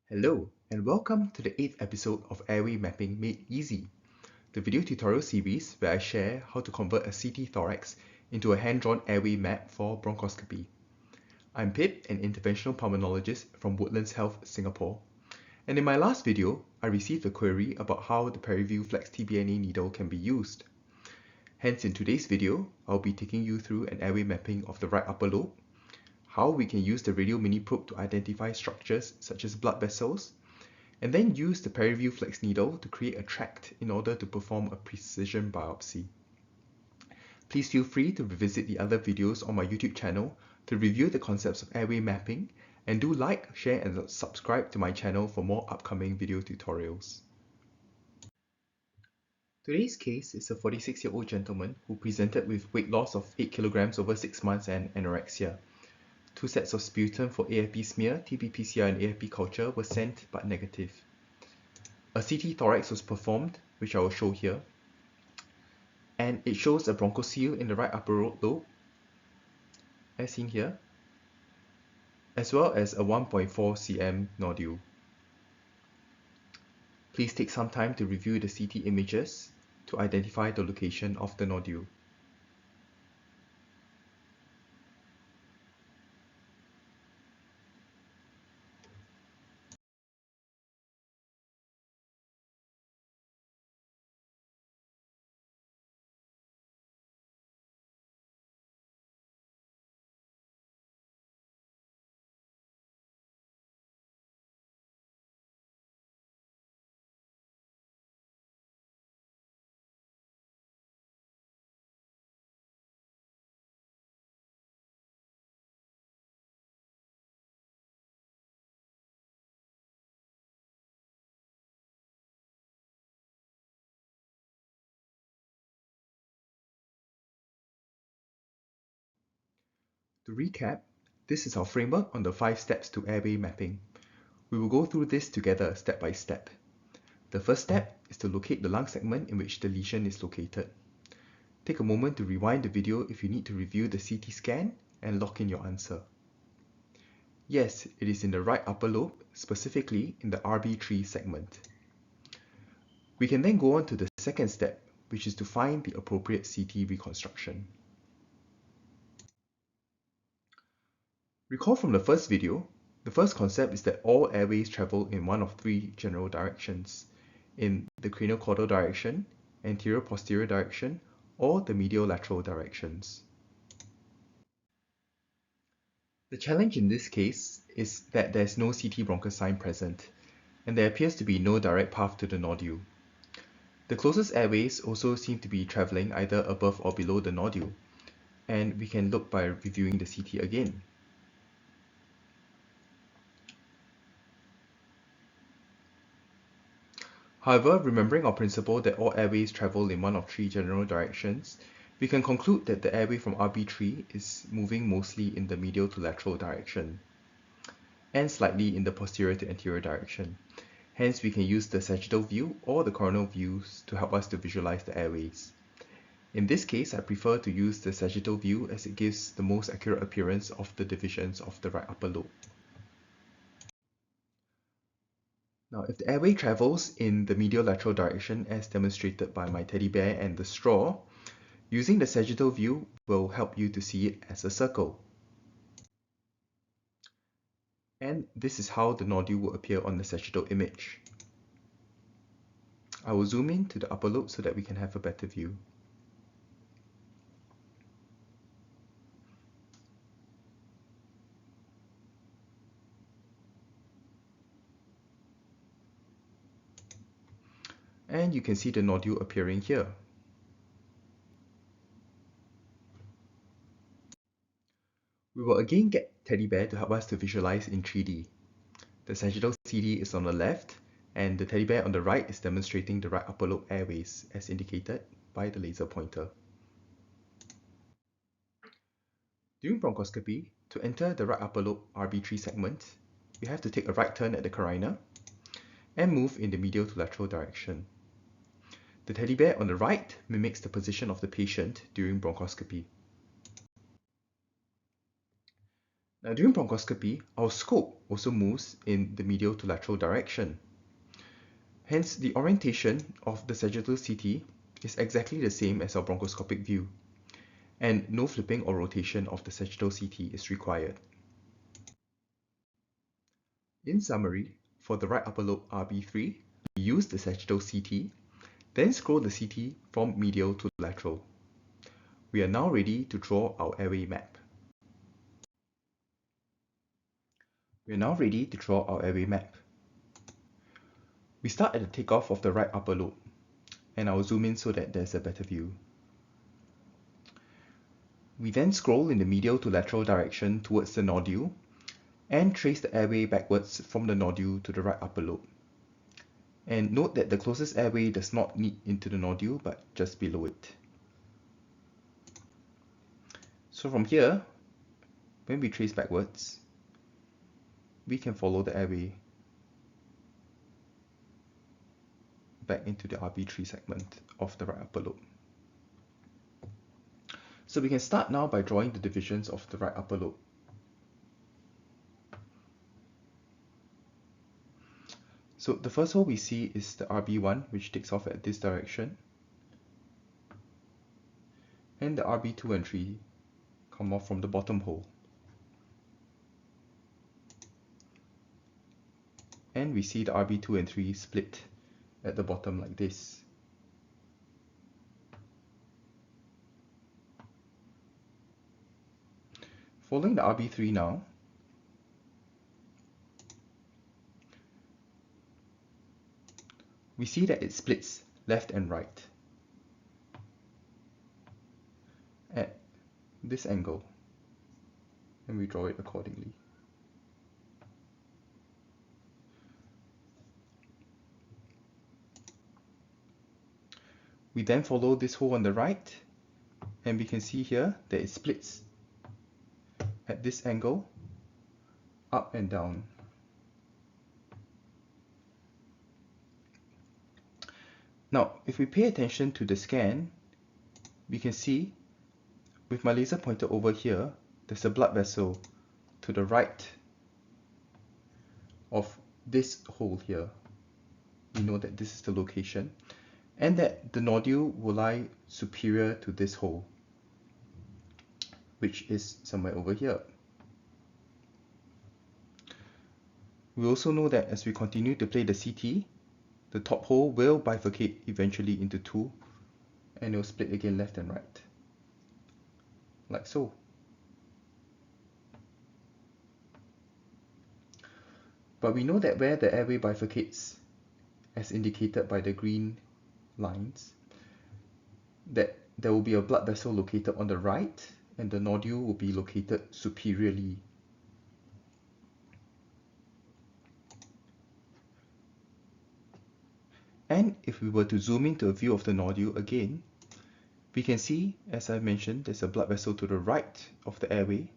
Hello, and welcome to the 8th episode of Airway Mapping Made Easy, the video tutorial series where I share how to convert a CT thorax into a hand-drawn airway map for bronchoscopy. I'm Pip, an interventional pulmonologist from Woodlands Health, Singapore, and in my last video, I received a query about how the PeriView Flex TBNA needle can be used. Hence, in today's video, I'll be taking you through an airway mapping of the right upper lobe, how we can use the radial mini probe to identify structures such as blood vessels, and then use the PeriView Flex needle to create a tract in order to perform a precision biopsy. Please feel free to revisit the other videos on my YouTube channel to review the concepts of airway mapping, and do like, share and subscribe to my channel for more upcoming video tutorials. Today's case is a 46-year-old gentleman who presented with weight loss of 8 kilograms over 6 months and anorexia. 2 sets of sputum for AFP smear, TB-PCR and AFP culture were sent but negative. A CT thorax was performed, which I will show here, and it shows a bronchoceal in the right upper lobe, as seen here, as well as a 1.4 cm nodule. Please take some time to review the CT images to identify the location of the nodule. To recap, this is our framework on the 5 steps to airway mapping. We will go through this together step by step. The first step is to locate the lung segment in which the lesion is located. Take a moment to rewind the video if you need to review the CT scan and lock in your answer. Yes, it is in the right upper lobe, specifically in the RB3 segment. We can then go on to the second step, which is to find the appropriate CT reconstruction. Recall from the first video, the first concept is that all airways travel in one of 3 general directions: in the cranial-caudal direction, anterior-posterior direction, or the medial-lateral directions. The challenge in this case is that there is no CT bronchus sign present, and there appears to be no direct path to the nodule. The closest airways also seem to be traveling either above or below the nodule, and we can look by reviewing the CT again. However, remembering our principle that all airways travel in one of 3 general directions, we can conclude that the airway from RB3 is moving mostly in the medial to lateral direction, and slightly in the posterior to anterior direction. Hence, we can use the sagittal view or the coronal views to help us to visualize the airways. In this case, I prefer to use the sagittal view as it gives the most accurate appearance of the divisions of the right upper lobe. Now, if the airway travels in the medial lateral direction as demonstrated by my teddy bear and the straw, using the sagittal view will help you to see it as a circle. And this is how the nodule will appear on the sagittal image. I will zoom in to the upper lobe so that we can have a better view. And you can see the nodule appearing here. We will again get teddy bear to help us to visualize in 3D. The sagittal CD is on the left, and the teddy bear on the right is demonstrating the right upper lobe airways as indicated by the laser pointer. During bronchoscopy, to enter the right upper lobe RB3 segment, we have to take a right turn at the carina and move in the medial to lateral direction. The teddy bear on the right mimics the position of the patient during bronchoscopy. Now during bronchoscopy, our scope also moves in the medial to lateral direction. Hence, the orientation of the sagittal CT is exactly the same as our bronchoscopic view, and no flipping or rotation of the sagittal CT is required. In summary, for the right upper lobe RB3, we use the sagittal CT, then scroll the CT from medial to lateral. We are now ready to draw our airway map. We start at the takeoff of the right upper lobe, and I'll zoom in so that there's a better view. We then scroll in the medial to lateral direction towards the nodule and trace the airway backwards from the nodule to the right upper lobe. And note that the closest airway does not meet into the nodule but just below it. So from here, when we trace backwards, we can follow the airway back into the RB3 segment of the right upper lobe. So we can start now by drawing the divisions of the right upper lobe. So the first hole we see is the RB1, which takes off at this direction, and the RB2 and 3 come off from the bottom hole. And we see the RB2 and 3 split at the bottom like this. Following the RB3 now, we see that it splits left and right at this angle, and we draw it accordingly. We then follow this hole on the right, and we can see here that it splits at this angle, up and down. Now, if we pay attention to the scan, we can see with my laser pointer over here, there's a blood vessel to the right of this hole here. We know that this is the location, and that the nodule will lie superior to this hole, which is somewhere over here. We also know that as we continue to play the CT, the top hole will bifurcate eventually into two, and it will split again left and right, like so. But we know that where the airway bifurcates, as indicated by the green lines, that there will be a blood vessel located on the right, and the nodule will be located superiorly. And if we were to zoom into a view of the nodule again, we can see, as I mentioned, there's a blood vessel to the right of the airway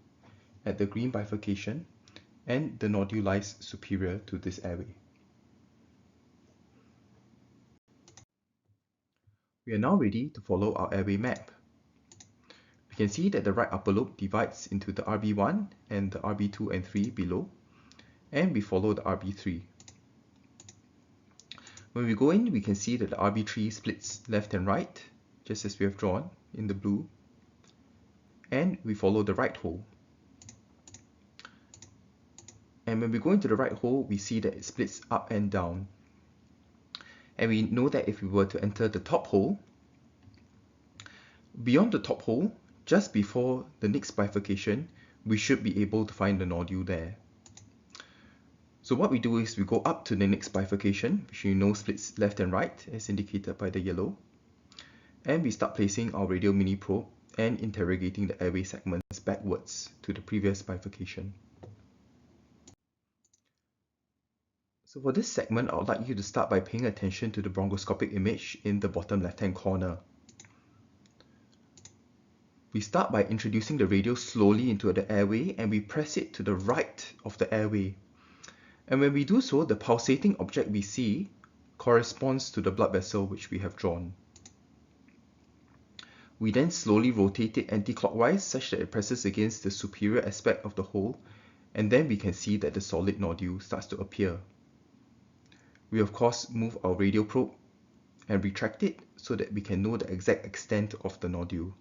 at the green bifurcation, and the nodule lies superior to this airway. We are now ready to follow our airway map. We can see that the right upper lobe divides into the RB1 and the RB2 and 3 below, and we follow the RB3. When we go in, we can see that the RB3 splits left and right, just as we have drawn in the blue, and we follow the right hole. And when we go into the right hole, we see that it splits up and down. And we know that if we were to enter the top hole, beyond the top hole, just before the next bifurcation, we should be able to find the nodule there. So what we do is we go up to the next bifurcation, which we know splits left and right, as indicated by the yellow, and we start placing our radial mini probe and interrogating the airway segments backwards to the previous bifurcation. So for this segment, I would like you to start by paying attention to the bronchoscopic image in the bottom left-hand corner. We start by introducing the radial slowly into the airway, and we press it to the right of the airway. And when we do so, the pulsating object we see corresponds to the blood vessel which we have drawn. We then slowly rotate it anti-clockwise such that it presses against the superior aspect of the hole and then we can see that the solid nodule starts to appear. We of course move our radial probe and retract it so that we can know the exact extent of the nodule.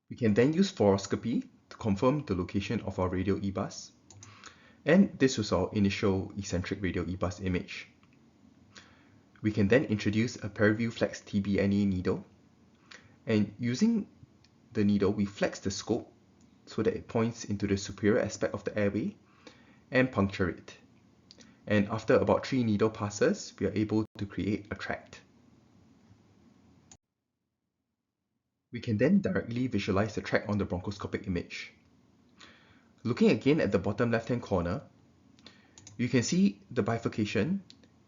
We can then use fluoroscopy to confirm the location of our radial EBUS, and this was our initial eccentric radial EBUS image. We can then introduce a periview flex TBNA needle, and using the needle we flex the scope so that it points into the superior aspect of the airway and puncture it. And after about 3 needle passes, we are able to create a tract. We can then directly visualize the tract on the bronchoscopic image. Looking again at the bottom left-hand corner, you can see the bifurcation,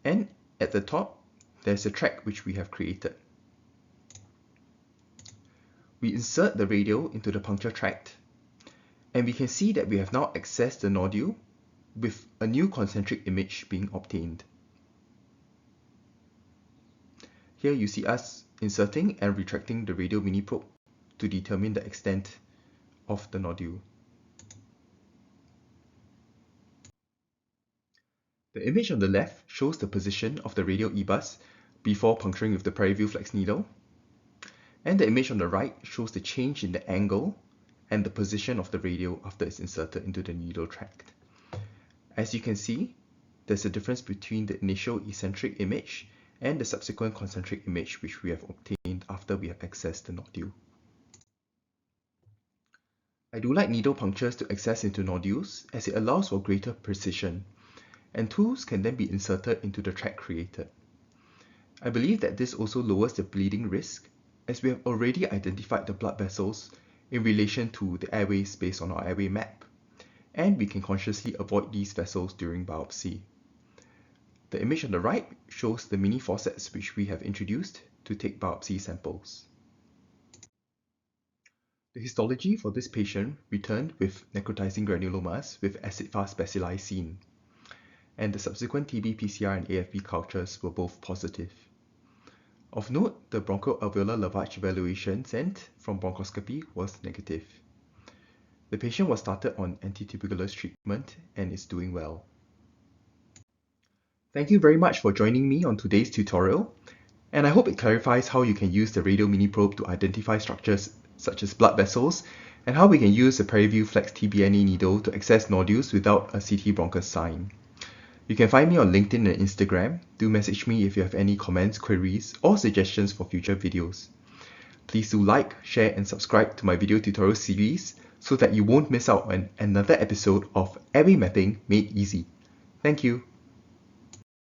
and at the top, there's a tract which we have created. We insert the radial into the puncture tract, and we can see that we have now accessed the nodule with a new concentric image being obtained. Here you see us inserting and retracting the radial mini probe to determine the extent of the nodule. The image on the left shows the position of the radial EBUS before puncturing with the periview flex needle, and the image on the right shows the change in the angle and the position of the radial after it's inserted into the needle tract. As you can see, there's a difference between the initial eccentric image and the subsequent concentric image which we have obtained after we have accessed the nodule. I do like needle punctures to access into nodules as it allows for greater precision, and tools can then be inserted into the tract created. I believe that this also lowers the bleeding risk as we have already identified the blood vessels in relation to the airways based on our airway map, and we can consciously avoid these vessels during biopsy. The image on the right shows the mini faucets which we have introduced to take biopsy samples. The histology for this patient returned with necrotizing granulomas with acid-fast bacilli seen, and the subsequent TB PCR and AFB cultures were both positive. Of note, the bronchoalveolar lavage evaluation sent from bronchoscopy was negative. The patient was started on antituberculous treatment and is doing well. Thank you very much for joining me on today's tutorial, and I hope it clarifies how you can use the radial mini probe to identify structures such as blood vessels, and how we can use the periview flex TBNA needle to access nodules without a CT bronchus sign. You can find me on LinkedIn and Instagram. Do message me if you have any comments, queries, or suggestions for future videos. Please do like, share, and subscribe to my video tutorial series so that you won't miss out on another episode of Airway Mapping Made Easy. Thank you.